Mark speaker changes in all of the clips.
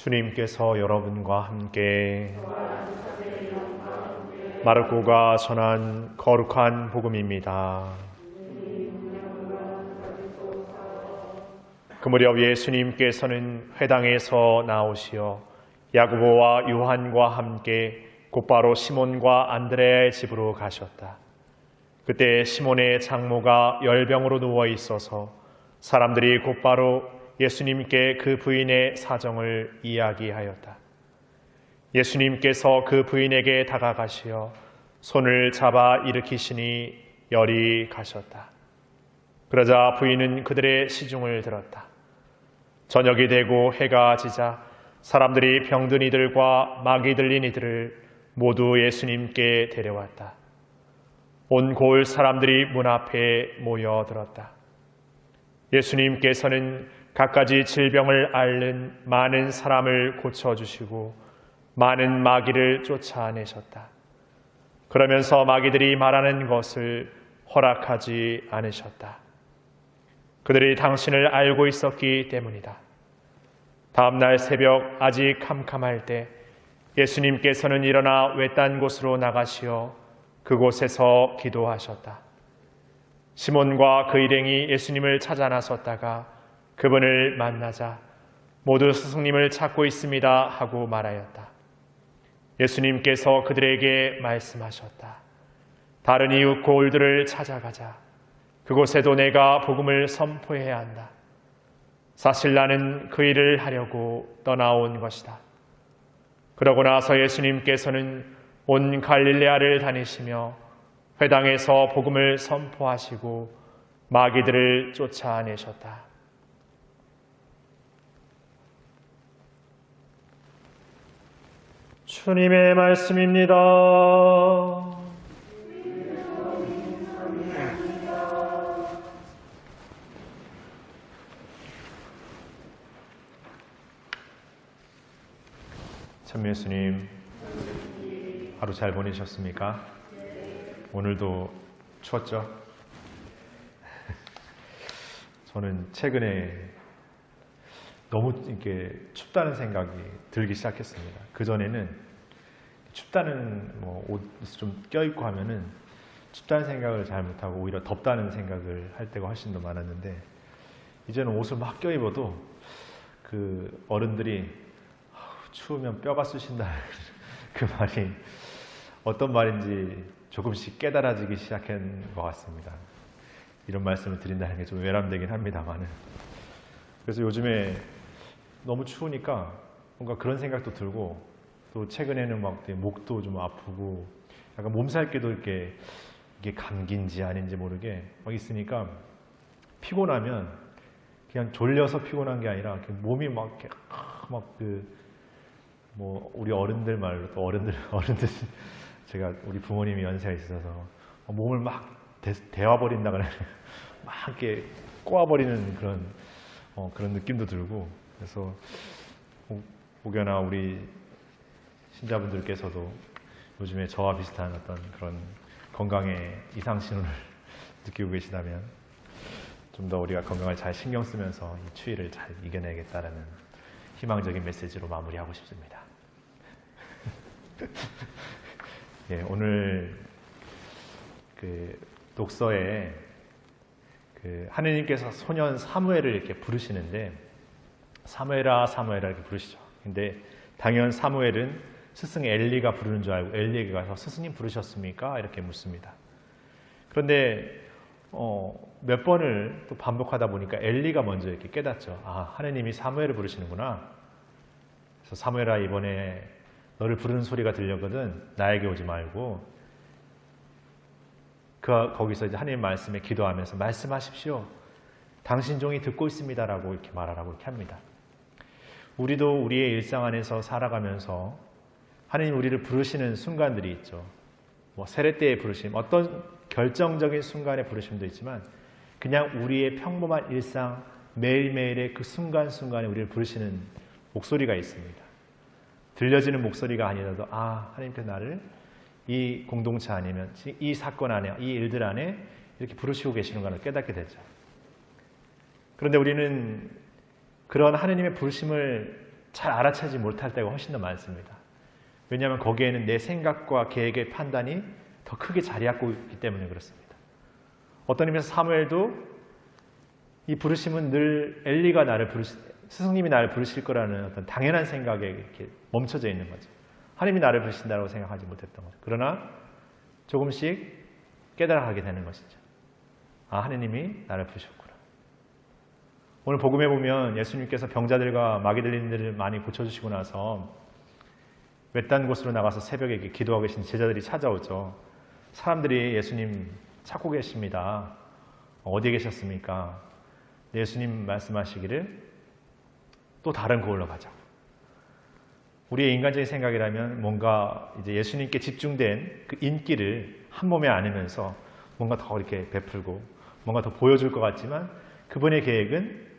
Speaker 1: 주님께서 여러분과 함께 마르코가 전한 거룩한 복음입니다. 그 무렵 예수님께서는 회당에서 나오시어 야고보와 요한과 함께 곧바로 시몬과 안드레아의 집으로 가셨다. 그때 시몬의 장모가 열병으로 누워 있어서 사람들이 곧바로 예수님께 그 부인의 사정을 이야기하였다. 예수님께서 그 부인에게 다가가시어 손을 잡아 일으키시니 열이 가셨다. 그러자 부인은 그들의 시중을 들었다. 저녁이 되고 해가 지자 사람들이 병든 이들과 마귀 들린 이들을 모두 예수님께 데려왔다. 온 고을 사람들이 문 앞에 모여들었다. 예수님께서는 갖가지 질병을 앓는 많은 사람을 고쳐주시고 많은 마귀를 쫓아내셨다. 그러면서 마귀들이 말하는 것을 허락하지 않으셨다. 그들이 당신을 알고 있었기 때문이다. 다음 날 새벽 아직 캄캄할 때 예수님께서는 일어나 외딴 곳으로 나가시어 그곳에서 기도하셨다. 시몬과 그 일행이 예수님을 찾아 나섰다가 그분을 만나자 모두 스승님을 찾고 있습니다 하고 말하였다. 예수님께서 그들에게 말씀하셨다. 다른 이웃 고을들을 찾아가자. 그곳에도 내가 복음을 선포해야 한다. 사실 나는 그 일을 하려고 떠나온 것이다. 그러고 나서 예수님께서는 온 갈릴레아를 다니시며 회당에서 복음을 선포하시고 마귀들을 쫓아내셨다. 주님의 말씀입니다. 참 예수님, 하루 잘 보내셨습니까? 오늘도 추웠죠? 저는 최근에 너무 이렇게 춥다는 생각이 들기 시작했습니다. 그전에는 춥다는 옷 좀 껴입고 하면은 춥다는 생각을 잘 못하고 오히려 덥다는 생각을 할 때가 훨씬 더 많았는데 이제는 옷을 막 껴입어도 그 어른들이 추우면 뼈가 쑤신다 그 말이 어떤 말인지 조금씩 깨달아지기 시작한 것 같습니다. 이런 말씀을 드린다는 게 좀 외람되긴 합니다만은 그래서 요즘에 너무 추우니까 뭔가 그런 생각도 들고 또 최근에는 막 목도 좀 아프고 약간 몸살기도 이게 감기인지 아닌지 모르게 막 있으니까 피곤하면 그냥 졸려서 피곤한 게 아니라 몸이 막 우리 어른들 말로 또 어른들 제가 우리 부모님이 연세가 있어서 몸을 막 데워버린다 그래 막 이렇게 꼬아버리는 그런 느낌도 들고 그래서 혹여나 우리 신자분들께서도 요즘에 저와 비슷한 어떤 그런 건강의 이상 신호를 느끼고 계시다면 좀 더 우리가 건강을 잘 신경 쓰면서 이 추위를 잘 이겨내겠다라는 희망적인 메시지로 마무리하고 싶습니다. 예, 오늘 그 독서에 하느님께서 소년 사무엘을 이렇게 부르시는데 사무엘아 사무엘아 이렇게 부르시죠. 근데 당연 사무엘은 스승 엘리가 부르는 줄 알고 엘리에게 가서 스승님 부르셨습니까? 이렇게 묻습니다. 그런데 몇 번을 또 반복하다 보니까 엘리가 먼저 이렇게 깨닫죠. 아, 하느님이 사무엘을 부르시는구나. 그래서 사무엘아 이번에 너를 부르는 소리가 들렸거든. 나에게 오지 말고 거기서 이제 하느님 말씀에 기도하면서 말씀하십시오. 당신 종이 듣고 있습니다라고 이렇게 말하라고 이렇게 합니다. 우리도 우리의 일상 안에서 살아가면서 하느님 우리를 부르시는 순간들이 있죠. 세례 때의 부르심, 어떤 결정적인 순간의 부르심도 있지만 그냥 우리의 평범한 일상 매일매일의 그 순간순간에 우리를 부르시는 목소리가 있습니다. 들려지는 목소리가 아니라도 하나님께서 나를 이 공동체 아니면 이 사건 안에 이 일들 안에 이렇게 부르시고 계시는 것을 깨닫게 되죠. 그런데 우리는 그런 하느님의 부르심을 잘 알아채지 못할 때가 훨씬 더 많습니다. 왜냐하면 거기에는 내 생각과 계획의 판단이 더 크게 자리 잡고 있기 때문에 그렇습니다. 어떤 의미에서 사무엘도 이 부르심은 늘 엘리가 스승님이 나를 부르실 거라는 어떤 당연한 생각에 이렇게 멈춰져 있는 거죠. 하나님이 나를 부르신다고 생각하지 못했던 거죠. 그러나 조금씩 깨달아가게 되는 것이죠. 아, 하나님이 나를 부르셨구나. 오늘 복음에 보면 예수님께서 병자들과 마귀 들린이들을 많이 고쳐주시고 나서 외딴 곳으로 나가서 새벽에 기도하고 계신 제자들이 찾아오죠. 사람들이 예수님 찾고 계십니다. 어디에 계셨습니까? 예수님 말씀하시기를 또 다른 거울로 가자고. 우리의 인간적인 생각이라면 뭔가 이제 예수님께 집중된 그 인기를 한 몸에 안으면서 뭔가 더 이렇게 베풀고 뭔가 더 보여줄 것 같지만 그분의 계획은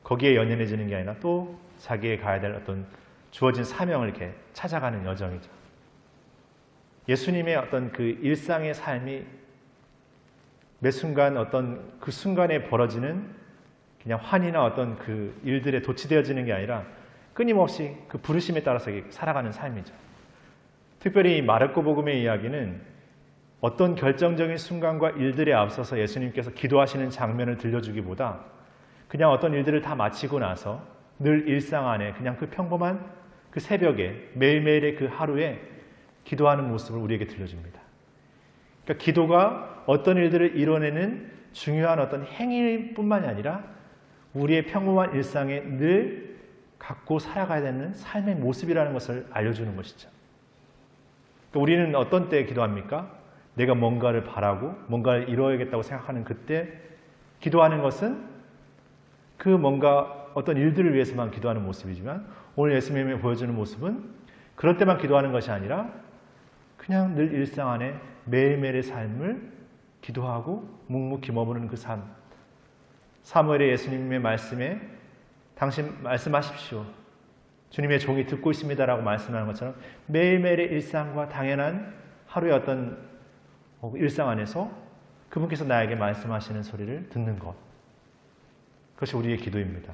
Speaker 1: 거기에 연연해지는 게 아니라 또 자기의 가야 될 어떤 주어진 사명을 이렇게 찾아가는 여정이죠. 예수님의 어떤 그 일상의 삶이 매 순간 어떤 그 순간에 벌어지는 그냥 환희나 어떤 그 일들에 도취되어지는 게 아니라 끊임없이 그 부르심에 따라서 살아가는 삶이죠. 특별히 마르코 복음의 이야기는 어떤 결정적인 순간과 일들에 앞서서 예수님께서 기도하시는 장면을 들려주기보다 그냥 어떤 일들을 다 마치고 나서 늘 일상 안에 그냥 그 평범한 그 새벽에 매일매일의 그 하루에 기도하는 모습을 우리에게 들려줍니다. 그러니까 기도가 어떤 일들을 이뤄내는 중요한 어떤 행위뿐만이 아니라 우리의 평범한 일상에 늘 갖고 살아가야 되는 삶의 모습이라는 것을 알려주는 것이죠. 그러니까 우리는 어떤 때에 기도합니까? 내가 뭔가를 바라고 뭔가를 이루어야겠다고 생각하는 그때 기도하는 것은 그 뭔가 어떤 일들을 위해서만 기도하는 모습이지만 오늘 예수님이 보여주는 모습은 그럴 때만 기도하는 것이 아니라 그냥 늘 일상 안에 매일매일의 삶을 기도하고 묵묵히 머무르는 그 삶. 사무엘의 예수님의 말씀에 당신 말씀하십시오. 주님의 종이 듣고 있습니다라고 말씀하는 것처럼 매일매일의 일상과 당연한 하루의 어떤 일상 안에서 그분께서 나에게 말씀하시는 소리를 듣는 것. 그것이 우리의 기도입니다.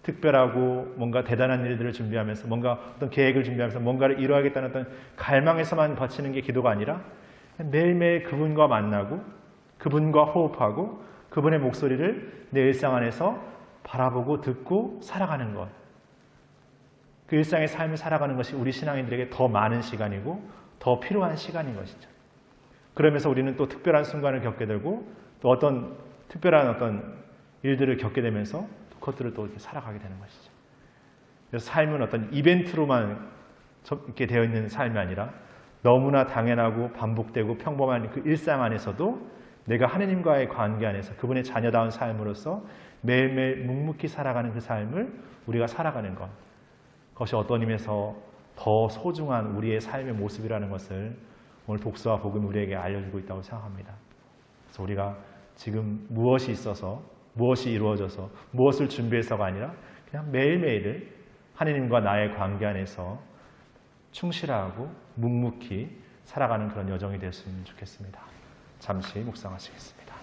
Speaker 1: 특별하고 뭔가 대단한 일들을 준비하면서 뭔가 어떤 계획을 준비하면서 뭔가를 이루어야겠다는 어떤 갈망에서만 바치는 게 기도가 아니라 매일매일 그분과 만나고 그분과 호흡하고 그분의 목소리를 내 일상 안에서 바라보고 듣고 살아가는 것. 그 일상의 삶을 살아가는 것이 우리 신앙인들에게 더 많은 시간이고 더 필요한 시간인 것이죠. 그러면서 우리는 또 특별한 순간을 겪게 되고 또 어떤 특별한 어떤 일들을 겪게 되면서 그것들을 또 이렇게 살아가게 되는 것이죠. 그래서 삶은 어떤 이벤트로만 이렇게 되어 있는 삶이 아니라 너무나 당연하고 반복되고 평범한 그 일상 안에서도 내가 하나님과의 관계 안에서 그분의 자녀다운 삶으로서 매일매일 묵묵히 살아가는 그 삶을 우리가 살아가는 것. 그것이 어떤 의미에서 더 소중한 우리의 삶의 모습이라는 것을 오늘 독서와 복음이 우리에게 알려주고 있다고 생각합니다. 그래서 우리가 지금 무엇이 있어서 무엇이 이루어져서 무엇을 준비해서가 아니라 그냥 매일매일을 하나님과 나의 관계 안에서 충실하고 묵묵히 살아가는 그런 여정이 됐으면 좋겠습니다. 잠시 묵상하시겠습니다.